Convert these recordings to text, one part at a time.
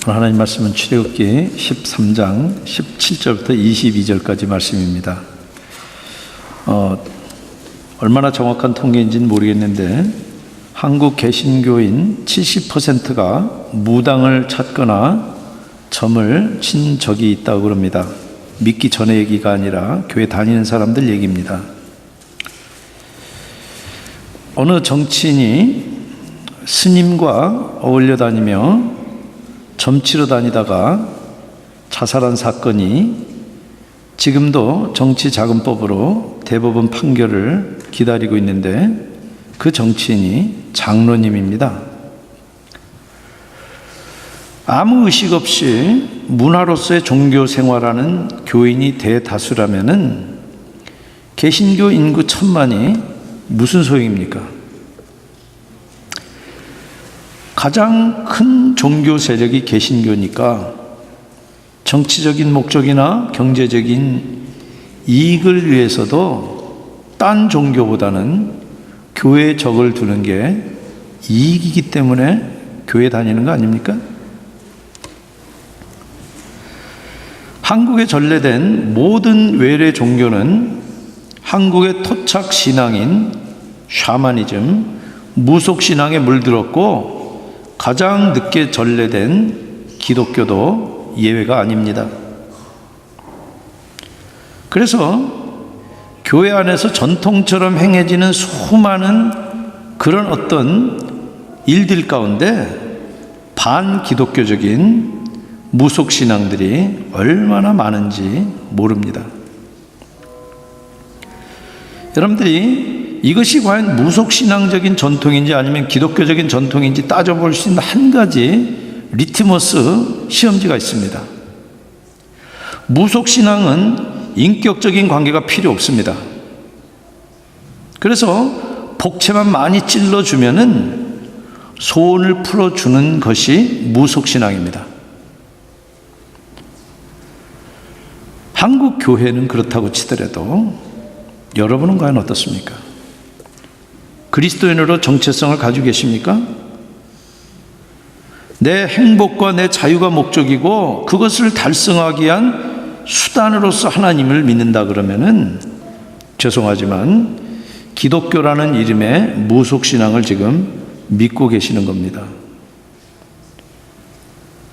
오늘 하나님 말씀은 출애굽기 13장 17절부터 22절까지 말씀입니다. 얼마나 정확한 통계인지는 모르겠는데 한국 개신교인 70%가 무당을 찾거나 점을 친 적이 있다고 그럽니다. 믿기 전의 얘기가 아니라 교회 다니는 사람들 얘기입니다. 어느 정치인이 스님과 어울려 다니며 점치러 다니다가 자살한 사건이 지금도 정치자금법으로 대법원 판결을 기다리고 있는데 그 정치인이 장로님입니다. 아무 의식 없이 문화로서의 종교 생활하는 교인이 대다수라면은 개신교 인구 1000만이 무슨 소용입니까? 가장 큰 종교 세력이 개신교니까 정치적인 목적이나 경제적인 이익을 위해서도 딴 종교보다는 교회에 적을 두는 게 이익이기 때문에 교회 다니는 거 아닙니까? 한국에 전래된 모든 외래 종교는 한국의 토착 신앙인 샤머니즘, 무속신앙에 물들었고 가장 늦게 전래된 기독교도 예외가 아닙니다. 그래서 교회 안에서 전통처럼 행해지는 수많은 그런 어떤 일들 가운데 반기독교적인 무속신앙들이 얼마나 많은지 모릅니다. 여러분들이 이것이 과연 무속신앙적인 전통인지 아니면 기독교적인 전통인지 따져볼 수 있는 한 가지 리트머스 시험지가 있습니다. 무속신앙은 인격적인 관계가 필요 없습니다. 그래서 복채만 많이 찔러주면은 소원을 풀어주는 것이 무속신앙입니다. 한국 교회는 그렇다고 치더라도 여러분은 과연 어떻습니까? 그리스도인으로 정체성을 가지고 계십니까? 내 행복과 내 자유가 목적이고 그것을 달성하기 위한 수단으로서 하나님을 믿는다 그러면은 죄송하지만 기독교라는 이름의 무속신앙을 지금 믿고 계시는 겁니다.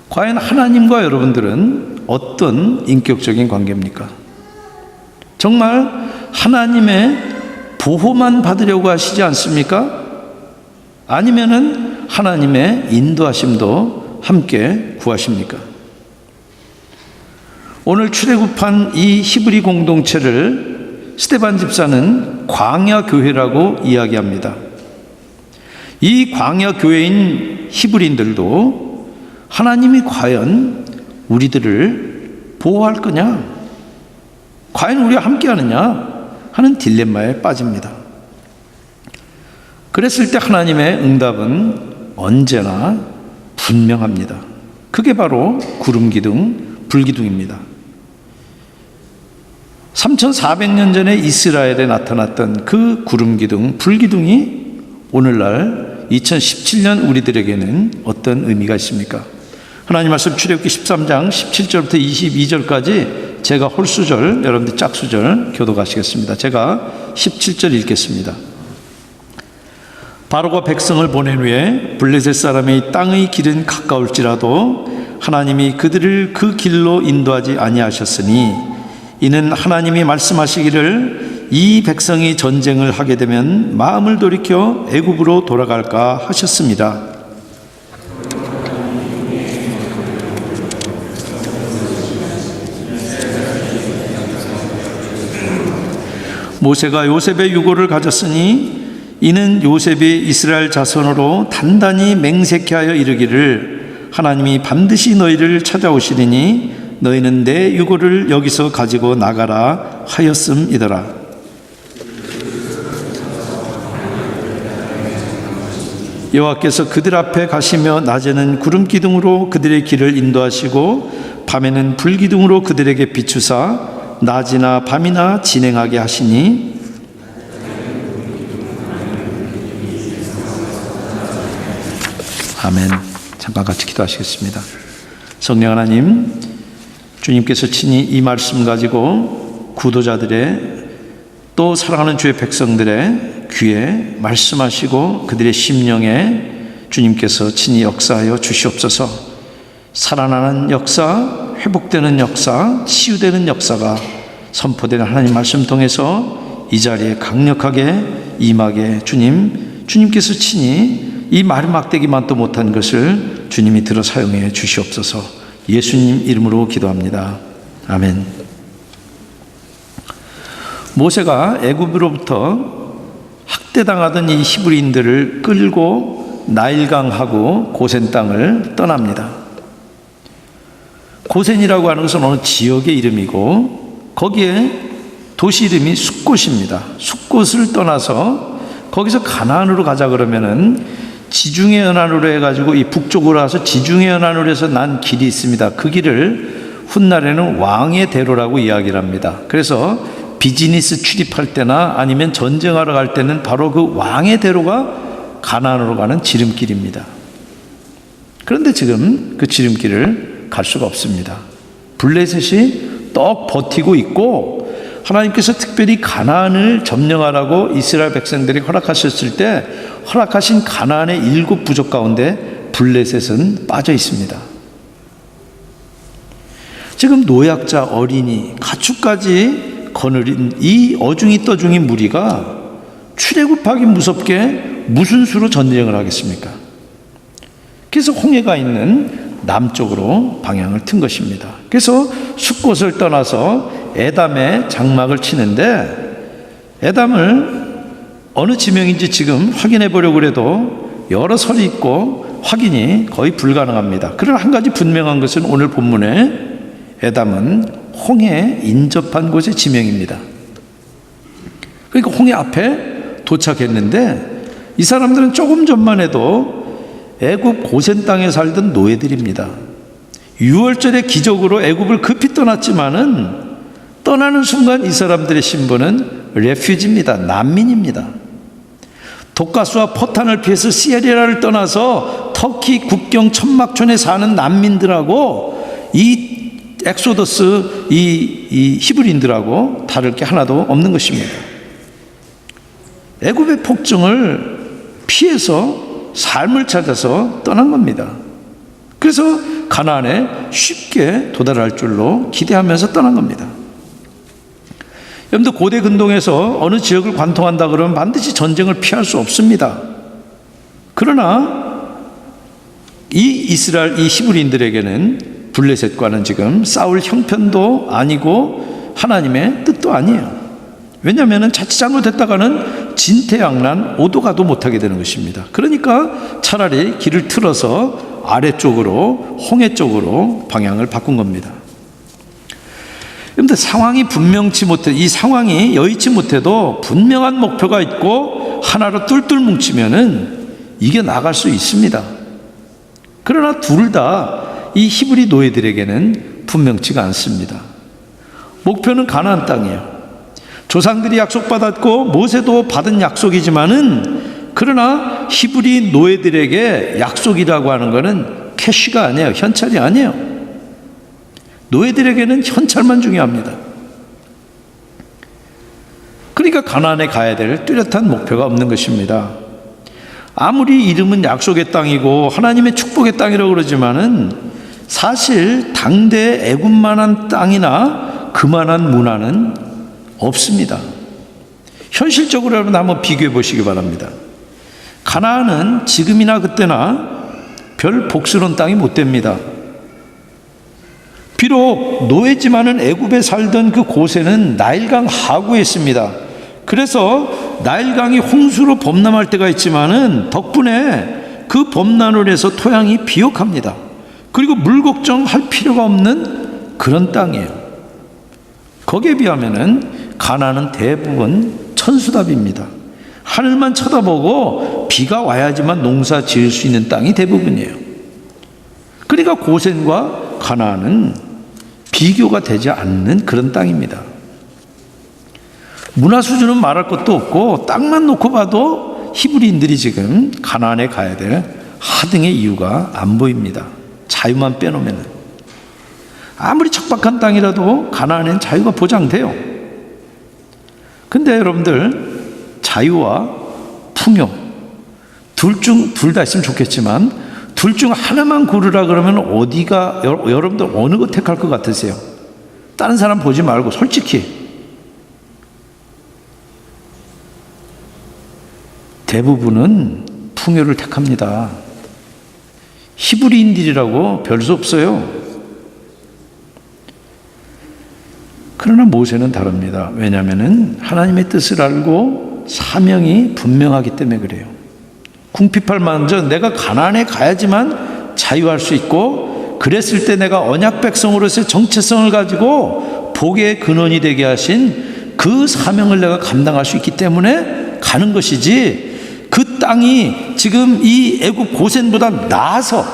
과연 하나님과 여러분들은 어떤 인격적인 관계입니까? 정말 하나님의 보호만 받으려고 하시지 않습니까? 아니면은 하나님의 인도하심도 함께 구하십니까? 오늘 출애굽한 이 히브리 공동체를 스데반 집사는 광야 교회라고 이야기합니다. 이 광야 교회인 히브리인들도 하나님이 과연 우리들을 보호할 거냐? 과연 우리와 함께 하느냐? 하는 딜레마에 빠집니다. 그랬을 때 하나님의 응답은 언제나 분명합니다. 그게 바로 구름기둥, 불기둥입니다. 3400년 전에 이스라엘에 나타났던 그 구름기둥, 불기둥이 오늘날 2017년 우리들에게는 어떤 의미가 있습니까? 하나님 말씀 출애굽기 13장 17절부터 22절까지 제가 홀수절, 여러분들 짝수절 교독하시겠습니다. 제가 17절 읽겠습니다. 바로가 백성을 보낸 후에 블레셋 사람의 땅의 길은 가까울지라도 하나님이 그들을 그 길로 인도하지 아니하셨으니 이는 하나님이 말씀하시기를 이 백성이 전쟁을 하게 되면 마음을 돌이켜 애굽으로 돌아갈까 하셨습니다. 모세가 요셉의 유고를 가졌으니 이는 요셉이 이스라엘 자손으로 단단히 맹세케 하여 이르기를 하나님이 반드시 너희를 찾아오시리니 너희는 내 유고를 여기서 가지고 나가라 하였음이더라. 여호와께서 그들 앞에 가시며 낮에는 구름 기둥으로 그들의 길을 인도하시고 밤에는 불 기둥으로 그들에게 비추사 낮이나 밤이나 진행하게 하시니 아멘. 잠깐 같이 기도하시겠습니다. 성령 하나님, 주님께서 친히 이 말씀 가지고 구도자들의 또 사랑하는 주의 백성들의 귀에 말씀하시고 그들의 심령에 주님께서 친히 역사하여 주시옵소서. 살아나는 역사, 회복되는 역사, 치유되는 역사가 선포되는 하나님 말씀 통해서 이 자리에 강력하게 임하게 주님께서 친히 이 마지막되기만도 못한 것을 주님이 들어 사용해 주시옵소서. 예수님 이름으로 기도합니다. 아멘. 모세가 애굽으로부터 학대당하던 이 히브리인들을 끌고 나일강하고 고센 땅을 떠납니다. 고센이라고 하는 것은 어느 지역의 이름이고 거기에 도시 이름이 숫곳입니다. 숫곳을 떠나서 거기서 가나안으로 가자 그러면은 지중해 연안으로 해가지고 이 북쪽으로 와서 지중해 연안으로 해서 난 길이 있습니다. 그 길을 훗날에는 왕의 대로라고 이야기를 합니다. 그래서 비즈니스 출입할 때나 아니면 전쟁하러 갈 때는 바로 그 왕의 대로가 가나안으로 가는 지름길입니다. 그런데 지금 그 지름길을 갈 수가 없습니다. 블레셋이 떡 버티고 있고 하나님께서 특별히 가나안을 점령하라고 이스라엘 백성들이 허락하셨을 때 허락하신 가나안의 7 부족 가운데 블레셋은 빠져 있습니다. 지금 노약자, 어린이, 가축까지 거느린 이 어중이 떠중이 무리가 출애굽하기 무섭게 무슨 수로 전쟁을 하겠습니까? 그래서 홍해가 있는 남쪽으로 방향을 튼 것입니다. 그래서 숫곳을 떠나서 에담에 장막을 치는데 에담을 어느 지명인지 지금 확인해 보려고 해도 여러 설이 있고 확인이 거의 불가능합니다. 그러나 한 가지 분명한 것은 오늘 본문에 에담은 홍해에 인접한 곳의 지명입니다. 그러니까 홍해 앞에 도착했는데 이 사람들은 조금 전만 해도 애굽 고센 땅에 살던 노예들입니다. 6월절의 기적으로 애굽을 급히 떠났지만은 떠나는 순간 이 사람들의 신분은 레퓨지입니다. 난민입니다. 독가스와 포탄을 피해서 시리아를 떠나서 터키 국경 천막촌에 사는 난민들하고 이 엑소더스 이 히브리인들하고 다를 게 하나도 없는 것입니다. 애굽의 폭정을 피해서 삶을 찾아서 떠난 겁니다. 그래서 가나안에 쉽게 도달할 줄로 기대하면서 떠난 겁니다. 여러분들 고대 근동에서 어느 지역을 관통한다 그러면 반드시 전쟁을 피할 수 없습니다. 그러나 이 이스라엘 이 히브리인들에게는 블레셋과는 지금 싸울 형편도 아니고 하나님의 뜻도 아니에요. 왜냐하면 자칫 잘못했다가는 진퇴양난 오도가도 못하게 되는 것입니다. 그러니까 차라리 길을 틀어서 아래쪽으로 홍해 쪽으로 방향을 바꾼 겁니다. 그런데 상황이 분명치 못해 이 상황이 여의치 못해도 분명한 목표가 있고 하나로 뚫뚫 뭉치면은 이게 나갈 수 있습니다. 그러나 둘 다 이 히브리 노예들에게는 분명치가 않습니다. 목표는 가나안 땅이에요. 조상들이 약속받았고 모세도 받은 약속이지만은 그러나 히브리 노예들에게 약속이라고 하는 것은 캐시가 아니에요. 현찰이 아니에요. 노예들에게는 현찰만 중요합니다. 그러니까 가나안에 가야 될 뚜렷한 목표가 없는 것입니다. 아무리 이름은 약속의 땅이고 하나님의 축복의 땅이라고 그러지만은 사실 당대 애굽만한 땅이나 그만한 문화는 없습니다. 현실적으로 여러분 한번 비교해 보시기 바랍니다. 가나안은 지금이나 그때나 별 복스러운 땅이 못 됩니다. 비록 노예지만은 애굽에 살던 그 고센은 나일강 하구에 있습니다. 그래서 나일강이 홍수로 범람할 때가 있지만은 덕분에 그 범람을 해서 토양이 비옥합니다. 그리고 물 걱정할 필요가 없는 그런 땅이에요. 거기에 비하면은 가나안은 대부분 천수답입니다. 하늘만 쳐다보고 비가 와야지만 농사 지을 수 있는 땅이 대부분이에요. 그러니까 고센과 가나안은 비교가 되지 않는 그런 땅입니다. 문화 수준은 말할 것도 없고 땅만 놓고 봐도 히브리인들이 지금 가나안에 가야 될 하등의 이유가 안 보입니다. 자유만 빼놓으면. 아무리 척박한 땅이라도 가나안엔 자유가 보장돼요. 근데 여러분들, 자유와 풍요 둘 다 있으면 좋겠지만 둘 중 하나만 고르라 그러면 어디가, 여러분들 어느 거 택할 것 같으세요? 다른 사람 보지 말고 솔직히. 대부분은 풍요를 택합니다. 히브리인들이라고 별 수 없어요. 그러나 모세는 다릅니다. 왜냐하면 하나님의 뜻을 알고 사명이 분명하기 때문에 그래요. 궁핍할만저 내가 가나안에 가야지만 자유할 수 있고, 그랬을 때 내가 언약 백성으로서의 정체성을 가지고 복의 근원이 되게 하신 그 사명을 내가 감당할 수 있기 때문에 가는 것이지, 그 땅이 지금 이 애굽 고센보다 나아서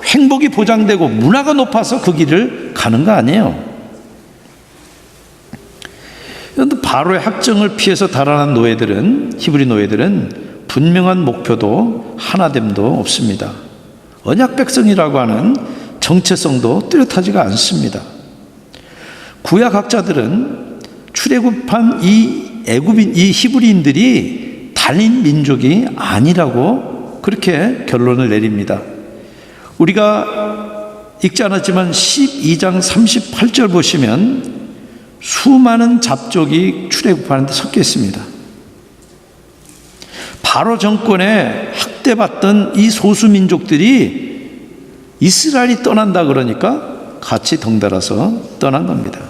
행복이 보장되고 문화가 높아서 그 길을 가는 거 아니에요. 그런데 바로의 학정을 피해서 달아난 노예들은, 히브리 노예들은 분명한 목표도 하나됨도 없습니다. 언약 백성이라고 하는 정체성도 뚜렷하지가 않습니다. 구약 학자들은 출애굽한 이 애굽인, 이 히브리인들이 달린 민족이 아니라고 그렇게 결론을 내립니다. 우리가 읽지 않았지만 12장 38절 보시면 수많은 잡족이 출애굽하는 데 섞여 있습니다. 바로 정권에 학대받던 이 소수민족들이 이스라엘이 떠난다 그러니까 같이 덩달아서 떠난 겁니다.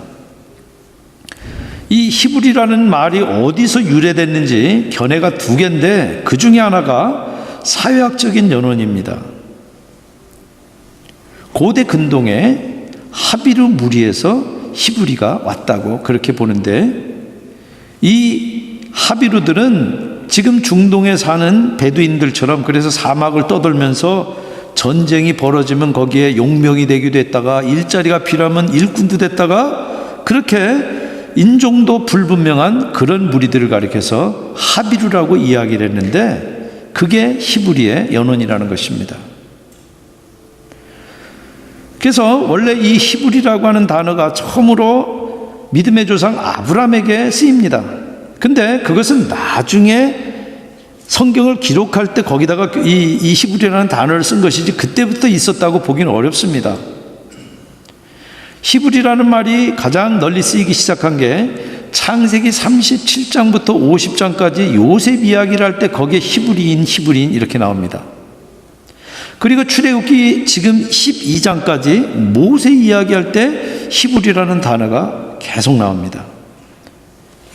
이 히브리라는 말이 어디서 유래됐는지 견해가 두 개인데 그 중에 하나가 사회학적인 연원입니다. 고대 근동에 하비루 무리에서 히브리가 왔다고 그렇게 보는데, 이 하비루들은 지금 중동에 사는 베두인들처럼, 그래서 사막을 떠돌면서 전쟁이 벌어지면 거기에 용병이 되기도 했다가, 일자리가 필요하면 일꾼도 됐다가, 그렇게 인종도 불분명한 그런 무리들을 가리켜서 하비루라고 이야기를 했는데, 그게 히브리의 연원이라는 것입니다. 그래서 원래 이 히브리라고 하는 단어가 처음으로 믿음의 조상 아브라함에게 쓰입니다. 근데 그것은 나중에 성경을 기록할 때 거기다가 이 히브리라는 단어를 쓴 것이지 그때부터 있었다고 보기는 어렵습니다. 히브리라는 말이 가장 널리 쓰이기 시작한 게 창세기 37장부터 50장까지 요셉 이야기를 할 때 거기에 히브리인 이렇게 나옵니다. 그리고 출애굽기 지금 12장까지 모세 이야기할 때 히브리라는 단어가 계속 나옵니다.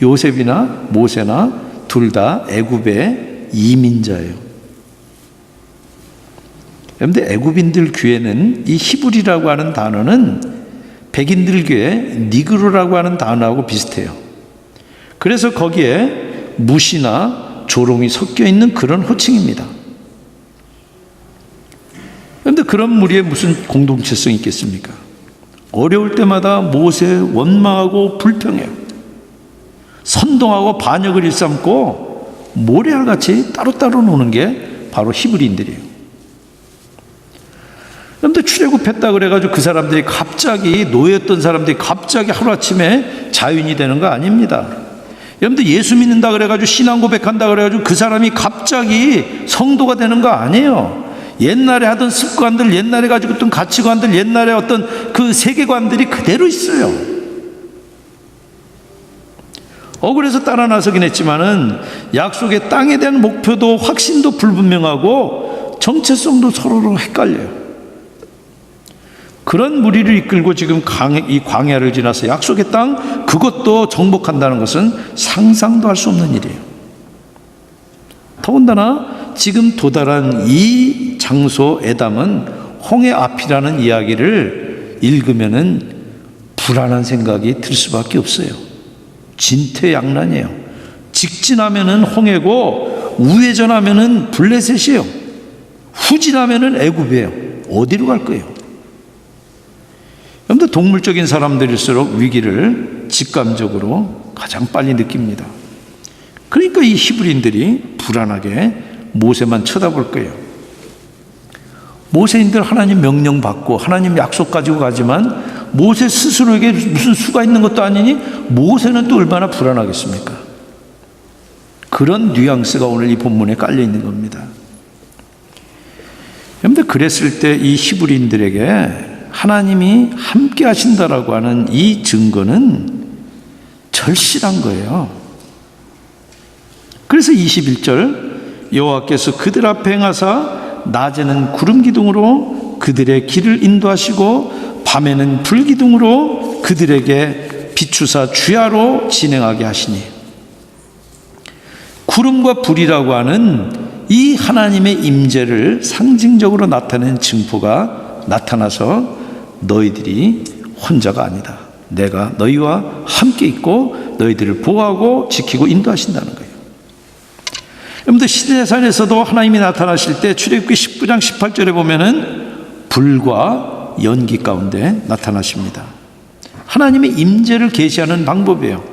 요셉이나 모세나 둘 다 애굽의 이민자예요. 그런데 애굽인들 귀에는 이 히브리라고 하는 단어는 백인들 귀에 니그로라고 하는 단어하고 비슷해요. 그래서 거기에 무시나 조롱이 섞여 있는 그런 호칭입니다. 그런데 그런 무리에 무슨 공동체성이 있겠습니까? 어려울 때마다 모세 원망하고 불평해요. 선동하고 반역을 일삼고 모래알같이 따로따로 노는 게 바로 히브리인들이에요. 그런데 출애굽했다 그래가지고 그 사람들이 갑자기, 노예였던 사람들이 갑자기 하루아침에 자유인이 되는 거 아닙니다. 여러분들 예수 믿는다 그래가지고 신앙 고백한다 그래가지고 그 사람이 갑자기 성도가 되는 거 아니에요. 옛날에 하던 습관들, 옛날에 가지고 있던 가치관들, 옛날에 어떤 그 세계관들이 그대로 있어요. 억울해서 따라 나서긴 했지만은 약속의 땅에 대한 목표도 확신도 불분명하고 정체성도 서로로 헷갈려요. 그런 무리를 이끌고 지금 이 광야를 지나서 약속의 땅, 그것도 정복한다는 것은 상상도 할 수 없는 일이에요. 더군다나 지금 도달한 이 장소 에담은 홍해 앞이라는 이야기를 읽으면은 불안한 생각이 들 수밖에 없어요. 진퇴양난이에요. 직진하면은 홍해고 우회전하면은 블레셋이에요. 후진하면은 애굽이에요. 어디로 갈 거예요? 여러분들 동물적인 사람들일수록 위기를 직감적으로 가장 빨리 느낍니다. 그러니까 이 히브리인들이 불안하게 모세만 쳐다볼 거예요. 모세인들 하나님 명령 받고 하나님 약속 가지고 가지만 모세 스스로에게 무슨 수가 있는 것도 아니니 모세는 또 얼마나 불안하겠습니까? 그런 뉘앙스가 오늘 이 본문에 깔려 있는 겁니다. 그런데 그랬을 때 이 히브리인들에게 하나님이 함께 하신다라고 하는 이 증거는 절실한 거예요. 그래서 21절 여호와께서 그들 앞에 행하사 낮에는 구름 기둥으로 그들의 길을 인도하시고 밤에는 불 기둥으로 그들에게 비추사 주야로 진행하게 하시니, 구름과 불이라고 하는 이 하나님의 임재를 상징적으로 나타내는 증거가 나타나서 너희들이 혼자가 아니다, 내가 너희와 함께 있고 너희들을 보호하고 지키고 인도하신다는 거예요. 여러분들 시내산에서도 하나님이 나타나실 때 출애굽기 19장 18절에 보면은 불과 연기 가운데 나타나십니다. 하나님의 임재를 계시하는 방법이에요.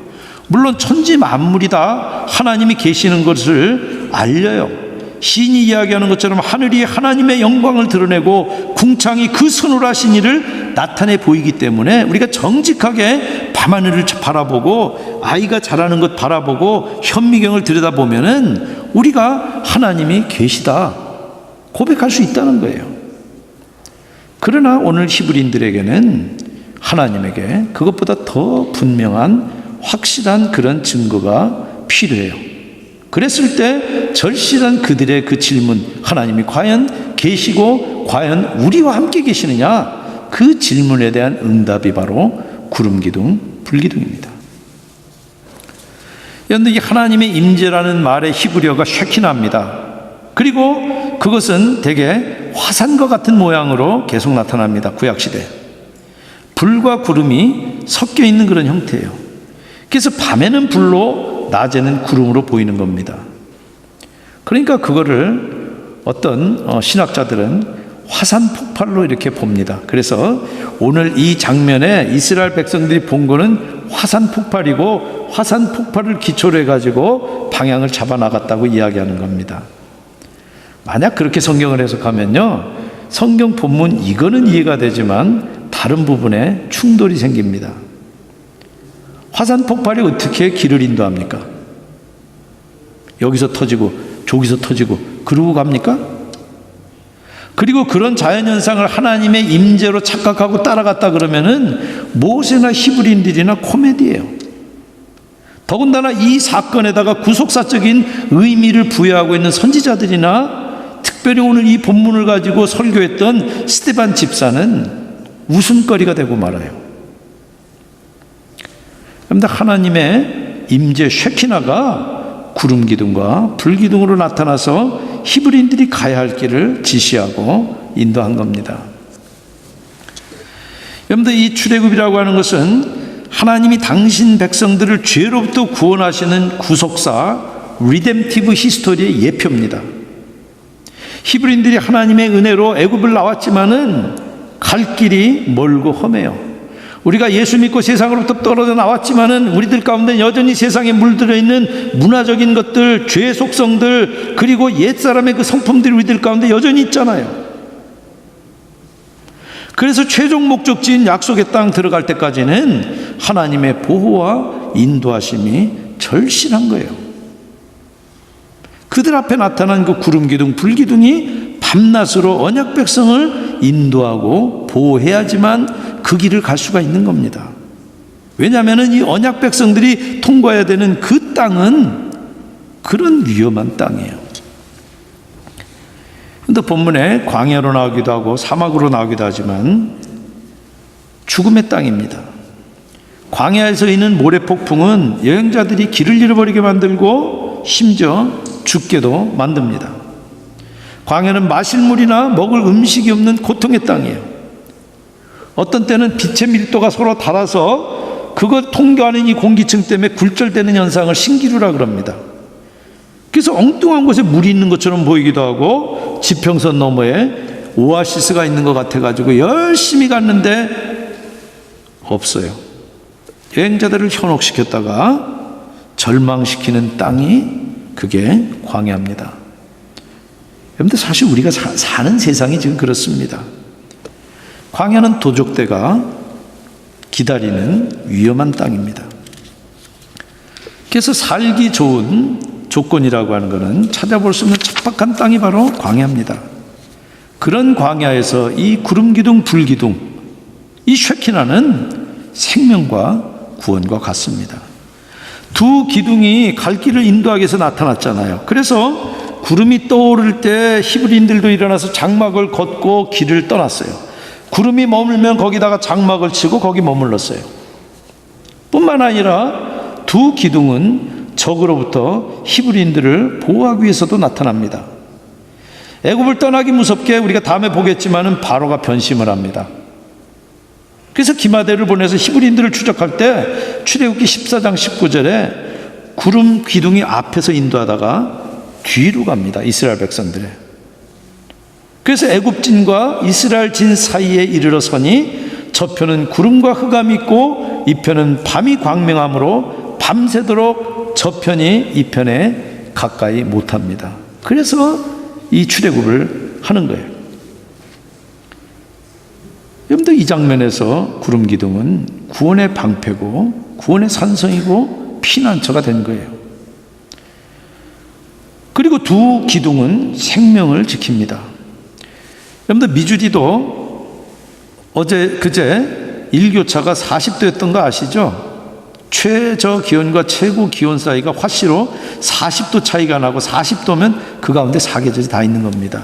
물론 천지 만물이 다 하나님이 계시는 것을 알려요. 시인이 이야기하는 것처럼 하늘이 하나님의 영광을 드러내고 궁창이 그 손으로 하신 일을 나타내 보이기 때문에 우리가 정직하게 밤하늘을 바라보고 아이가 자라는 것 바라보고 현미경을 들여다보면은 우리가 하나님이 계시다 고백할 수 있다는 거예요. 그러나 오늘 히브리인들에게는 하나님에게 그것보다 더 분명한 확실한 그런 증거가 필요해요. 그랬을 때 절실한 그들의 그 질문, 하나님이 과연 계시고 과연 우리와 함께 계시느냐, 그 질문에 대한 응답이 바로 구름기둥, 불기둥입니다. 그런데 이 하나님의 임재라는 말의 히브리어가 쉐키나입니다. 그리고 그것은 대개 화산과 같은 모양으로 계속 나타납니다. 구약시대 불과 구름이 섞여 있는 그런 형태예요. 그래서 밤에는 불로 낮에는 구름으로 보이는 겁니다. 그러니까 그거를 어떤 신학자들은 화산 폭발로 이렇게 봅니다. 그래서 오늘 이 장면에 이스라엘 백성들이 본 거는 화산 폭발이고 화산 폭발을 기초로 해가지고 방향을 잡아 나갔다고 이야기하는 겁니다. 만약 그렇게 성경을 해석하면요, 성경 본문 이거는 이해가 되지만 다른 부분에 충돌이 생깁니다. 화산 폭발이 어떻게 길을 인도합니까? 여기서 터지고 저기서 터지고 그러고 갑니까? 그리고 그런 자연현상을 하나님의 임재로 착각하고 따라갔다 그러면은 모세나 히브리인들이나 코미디예요. 더군다나 이 사건에다가 구속사적인 의미를 부여하고 있는 선지자들이나 특별히 오늘 이 본문을 가지고 설교했던 스데반 집사는 웃음거리가 되고 말아요. 그런데 하나님의 임재 쉐키나가 구름기둥과 불기둥으로 나타나서 히브리인들이 가야 할 길을 지시하고 인도한 겁니다. 여러분들 이 출애굽이라고 하는 것은 하나님이 당신 백성들을 죄로부터 구원하시는 구속사 리뎀티브 히스토리의 예표입니다. 히브리인들이 하나님의 은혜로 애굽을 나왔지만은 갈 길이 멀고 험해요. 우리가 예수 믿고 세상으로부터 떨어져 나왔지만은 우리들 가운데 여전히 세상에 물들어 있는 문화적인 것들, 죄 속성들, 그리고 옛사람의 그 성품들이 우리들 가운데 여전히 있잖아요. 그래서 최종 목적지인 약속의 땅 들어갈 때까지는 하나님의 보호와 인도하심이 절실한 거예요. 그들 앞에 나타난 그 구름기둥, 불기둥이 밤낮으로 언약 백성을 인도하고 보호해야지만 그 길을 갈 수가 있는 겁니다. 왜냐하면 이 언약 백성들이 통과해야 되는 그 땅은 그런 위험한 땅이에요. 근데 본문에 광야로 나오기도 하고 사막으로 나오기도 하지만 죽음의 땅입니다. 광야에서 있는 모래폭풍은 여행자들이 길을 잃어버리게 만들고 심지어 죽게도 만듭니다. 광야는 마실 물이나 먹을 음식이 없는 고통의 땅이에요. 어떤 때는 빛의 밀도가 서로 닿아서 그걸 통과하는 이 공기층 때문에 굴절되는 현상을 신기루라 그럽니다. 그래서 엉뚱한 곳에 물이 있는 것처럼 보이기도 하고 지평선 너머에 오아시스가 있는 것 같아가지고 열심히 갔는데 없어요. 여행자들을 현혹시켰다가 절망시키는 땅이 그게 광야입니다. 여러분들 사실 우리가 사는 세상이 지금 그렇습니다. 광야는 도적대가 기다리는 위험한 땅입니다. 그래서 살기 좋은 조건이라고 하는 것은 찾아볼 수 없는 척박한 땅이 바로 광야입니다. 그런 광야에서 이 구름기둥 불기둥, 이 쉐키나는 생명과 구원과 같습니다. 두 기둥이 갈 길을 인도하기 위해서 나타났잖아요. 그래서 구름이 떠오를 때 히브리인들도 일어나서 장막을 걷고 길을 떠났어요. 구름이 머물면 거기다가 장막을 치고 거기 머물렀어요. 뿐만 아니라 두 기둥은 적으로부터 히브리인들을 보호하기 위해서도 나타납니다. 애굽을 떠나기 무섭게 우리가 다음에 보겠지만은 바로가 변심을 합니다. 그래서 기마대를 보내서 히브리인들을 추적할 때 출애굽기 14장 19절에 구름 기둥이 앞에서 인도하다가 뒤로 갑니다. 이스라엘 백성들의. 그래서 애굽진과 이스라엘 진 사이에 이르러 서니 저편은 구름과 흑암이 있고 이편은 밤이 광명함으로 밤새도록 저편이 이편에 가까이 못합니다. 그래서 이 출애굽을 하는 거예요. 여러분들, 이 장면에서 구름 기둥은 구원의 방패고 구원의 산성이고 피난처가 된 거예요. 그리고 두 기둥은 생명을 지킵니다. 여러분들, 미주리도 그제 일교차가 40도였던 거 아시죠? 최저 기온과 최고 기온 사이가 화씨로 40도 차이가 나고 40도면 그 가운데 사계절이 다 있는 겁니다.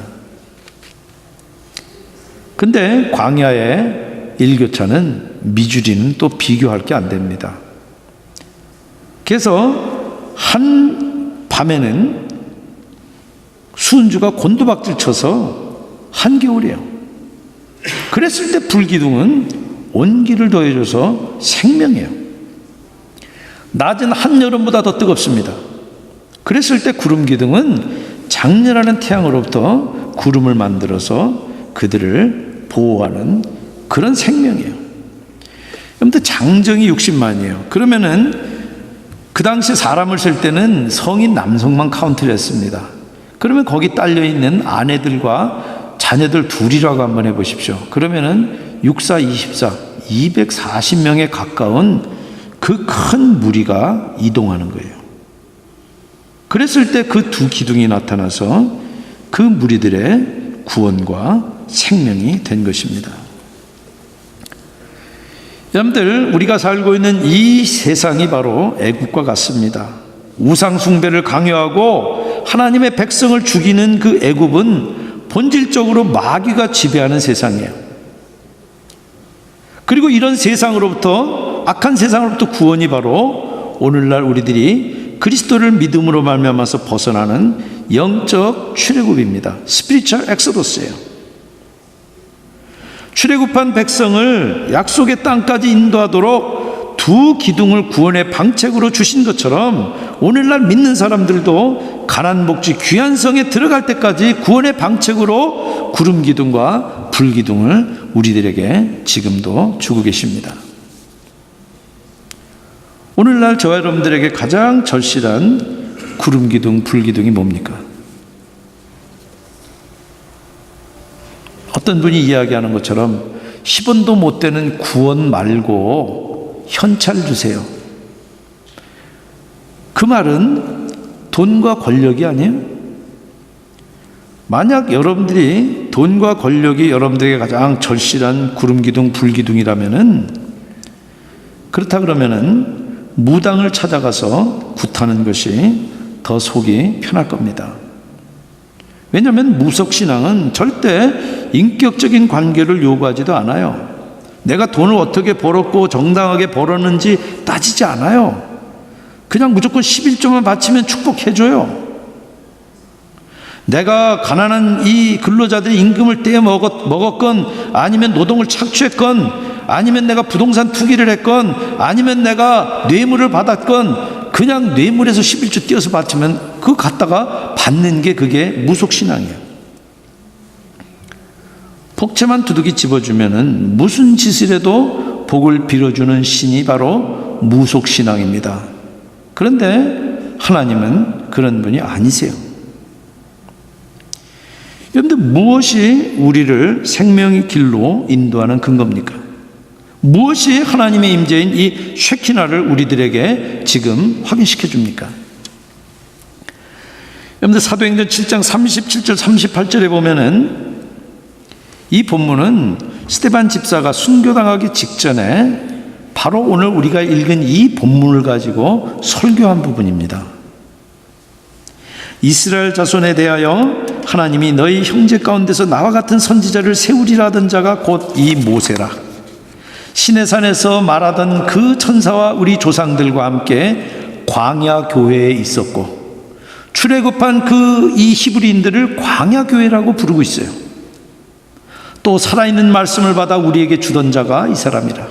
근데 광야의 일교차는 미주리는 또 비교할 게 안 됩니다. 그래서 한 밤에는 수은주가 곤두박질 쳐서 한겨울이에요. 그랬을 때 불기둥은 온기를 더해줘서 생명이에요. 낮은 한여름보다 더 뜨겁습니다. 그랬을 때 구름기둥은 장렬하는 태양으로부터 구름을 만들어서 그들을 보호하는 그런 생명이에요. 여러분들, 장정이 60만이에요. 그러면은 그 당시 사람을 쓸 때는 성인 남성만 카운트를 했습니다. 그러면 거기 딸려있는 아내들과 자녀들 둘이라고 한번 해보십시오. 그러면은 64, 24, 240명에 가까운 그 큰 무리가 이동하는 거예요. 그랬을 때 그 두 기둥이 나타나서 그 무리들의 구원과 생명이 된 것입니다. 여러분들, 우리가 살고 있는 이 세상이 바로 애국과 같습니다. 우상 숭배를 강요하고 하나님의 백성을 죽이는 그 애굽은 본질적으로 마귀가 지배하는 세상이에요. 그리고 이런 세상으로부터, 악한 세상으로부터 구원이 바로 오늘날 우리들이 그리스도를 믿음으로 말미암아서 벗어나는 영적 출애굽입니다. 스피리추얼 엑소더스예요. 출애굽한 백성을 약속의 땅까지 인도하도록 두 기둥을 구원의 방책으로 주신 것처럼 오늘날 믿는 사람들도 가난 복지 귀한 성에 들어갈 때까지 구원의 방책으로 구름 기둥과 불 기둥을 우리들에게 지금도 주고 계십니다. 오늘날 저와 여러분들에게 가장 절실한 구름 기둥, 불 기둥이 뭡니까? 어떤 분이 이야기하는 것처럼 10원도 못 되는 구원 말고 현찰 주세요. 그 말은 돈과 권력이 아니에요. 만약 여러분들이 돈과 권력이 여러분들에게 가장 절실한 구름 기둥, 불 기둥이라면은, 그렇다 그러면은 무당을 찾아가서 굿하는 것이 더 속이 편할 겁니다. 왜냐하면 무속신앙은 절대 인격적인 관계를 요구하지도 않아요. 내가 돈을 어떻게 벌었고 정당하게 벌었는지 따지지 않아요. 그냥 무조건 11조만 바치면 축복해줘요. 내가 가난한 이 근로자들의 임금을 떼어 먹었건, 아니면 노동을 착취했건, 아니면 내가 부동산 투기를 했건, 아니면 내가 뇌물을 받았건, 그냥 뇌물에서 11조 띄어서 바치면 그거 갖다가 받는 게 그게 무속신앙이에요. 복채만 두둑이 집어주면은 무슨 짓을 해도 복을 빌어주는 신이 바로 무속신앙입니다. 그런데 하나님은 그런 분이 아니세요. 여러분들, 무엇이 우리를 생명의 길로 인도하는 근거입니까? 무엇이 하나님의 임재인 이 쉐키나를 우리들에게 지금 확인시켜 줍니까? 여러분들 사도행전 7장 37절 38절에 보면은 이 본문은 스데반 집사가 순교당하기 직전에 바로 오늘 우리가 읽은 이 본문을 가지고 설교한 부분입니다. 이스라엘 자손에 대하여 하나님이 너희 형제 가운데서 나와 같은 선지자를 세우리라 하던 자가 곧 이 모세라. 시내산에서 말하던 그 천사와 우리 조상들과 함께 광야 교회에 있었고 출애굽한 그 이 히브리인들을 광야 교회라고 부르고 있어요. 또 살아있는 말씀을 받아 우리에게 주던 자가 이 사람이라.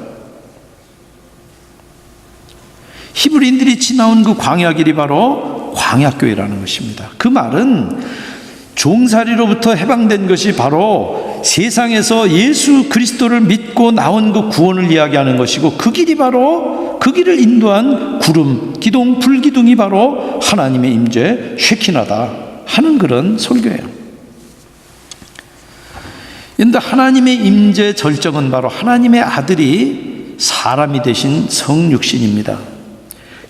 히브리인들이 지나온 그 광야 길이 바로 광야 교회라는 것입니다. 그 말은 종살이로부터 해방된 것이 바로 세상에서 예수 그리스도를 믿고 나온 그 구원을 이야기하는 것이고, 그 길이 바로 그 길을 인도한 구름, 기둥, 불기둥이 바로 하나님의 임재 쉐키나다 하는 그런 설교예요. 그런데 하나님의 임재 절정은 바로 하나님의 아들이 사람이 되신 성육신입니다.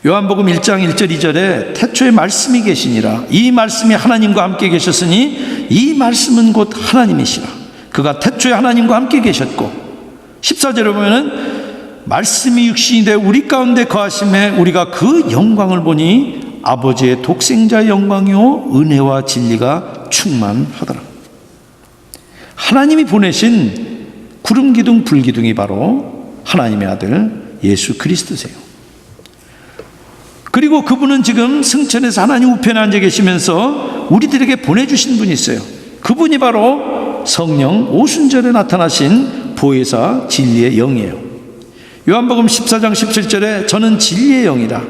요한복음 1장 1절 2절에 태초에 말씀이 계시니라. 이 말씀이 하나님과 함께 계셨으니 이 말씀은 곧 하나님이시라. 그가 태초에 하나님과 함께 계셨고, 14절에 보면은 말씀이 육신이 되어 우리 가운데 거하심에 우리가 그 영광을 보니 아버지의 독생자의 영광이요 은혜와 진리가 충만하더라. 하나님이 보내신 구름 기둥 불기둥이 바로 하나님의 아들 예수 그리스도세요. 그리고 그분은 지금 승천에서 하나님 우편에 앉아 계시면서 우리들에게 보내주신 분이 있어요. 그분이 바로 성령 오순절에 나타나신 보혜사 진리의 영이에요. 요한복음 14장 17절에 저는 진리의 영이라.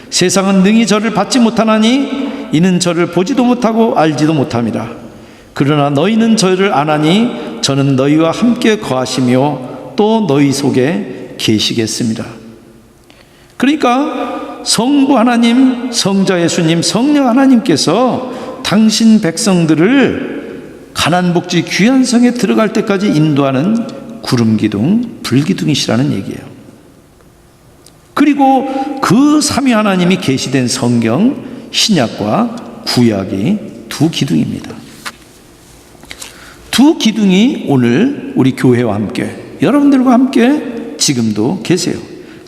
세상은 능히 저를 받지 못하나니 이는 저를 보지도 못하고 알지도 못함이라. 그러나 너희는 저를 아나니 저는 너희와 함께 거하시며 또 너희 속에 계시겠습니다. 그러니까 성부 하나님, 성자 예수님, 성령 하나님께서 당신 백성들을 가난복지 귀한 성에 들어갈 때까지 인도하는 구름기둥, 불기둥이시라는 얘기예요. 그리고 그 삼위 하나님이 계시된 성경, 신약과 구약이 두 기둥입니다. 두 기둥이 오늘 우리 교회와 함께, 여러분들과 함께 지금도 계세요.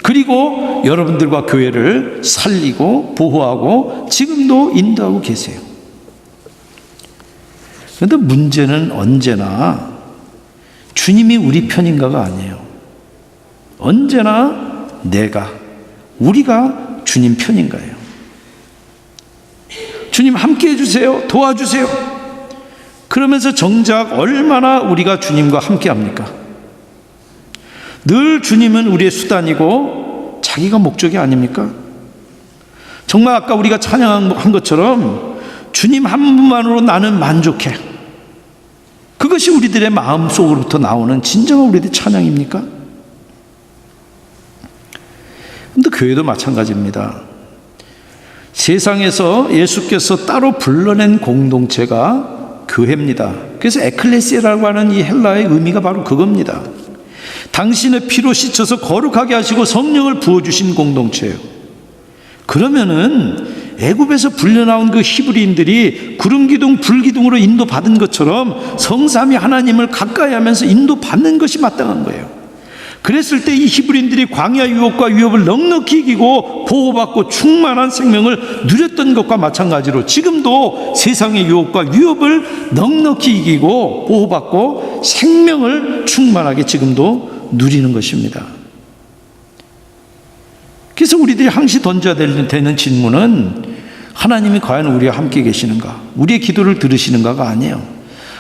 그리고 여러분들과 교회를 살리고 보호하고 지금도 인도하고 계세요. 그런데 문제는 언제나 주님이 우리 편인가가 아니에요. 언제나 우리가 주님 편인 거예요. 주님 함께 해주세요, 도와주세요. 그러면서 정작 얼마나 우리가 주님과 함께 합니까? 늘 주님은 우리의 수단이고 자기가 목적이 아닙니까? 정말 아까 우리가 찬양한 것처럼 주님 한 분만으로 나는 만족해. 그것이 우리들의 마음속으로부터 나오는 진정한 우리들의 찬양입니까? 근데 교회도 마찬가지입니다. 세상에서 예수께서 따로 불러낸 공동체가 교회입니다. 그래서 에클레시아라고 하는 이 헬라의 의미가 바로 그겁니다. 당신의 피로 씻어서 거룩하게 하시고 성령을 부어주신 공동체예요. 그러면은 애굽에서 불려나온 그 히브리인들이 구름기둥 불기둥으로 인도받은 것처럼 성삼위 하나님을 가까이 하면서 인도받는 것이 마땅한 거예요. 그랬을 때 이 히브리인들이 광야 유혹과 위협을 넉넉히 이기고 보호받고 충만한 생명을 누렸던 것과 마찬가지로 지금도 세상의 유혹과 위협을 넉넉히 이기고 보호받고 생명을 충만하게 지금도 누리는 것입니다. 그래서 우리들이 항시 던져야 되는 질문은 하나님이 과연 우리와 함께 계시는가? 우리의 기도를 들으시는가가 아니에요.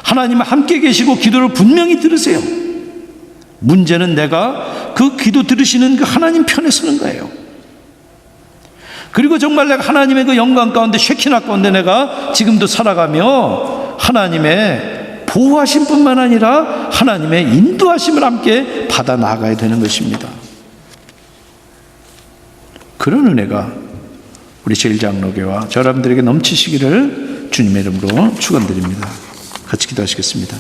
하나님은 함께 계시고 기도를 분명히 들으세요. 문제는 내가 그 기도 들으시는 그 하나님 편에 서는 거예요. 그리고 정말 내가 하나님의 그 영광 가운데 쉐키나 가운데 내가 지금도 살아가며 하나님의 보호하심 뿐만 아니라 하나님의 인도하심을 함께 받아 나가야 되는 것입니다. 그런 은혜가 우리 제일장로교와 저 여러분들에게 넘치시기를 주님의 이름으로 축원드립니다. 같이 기도하시겠습니다.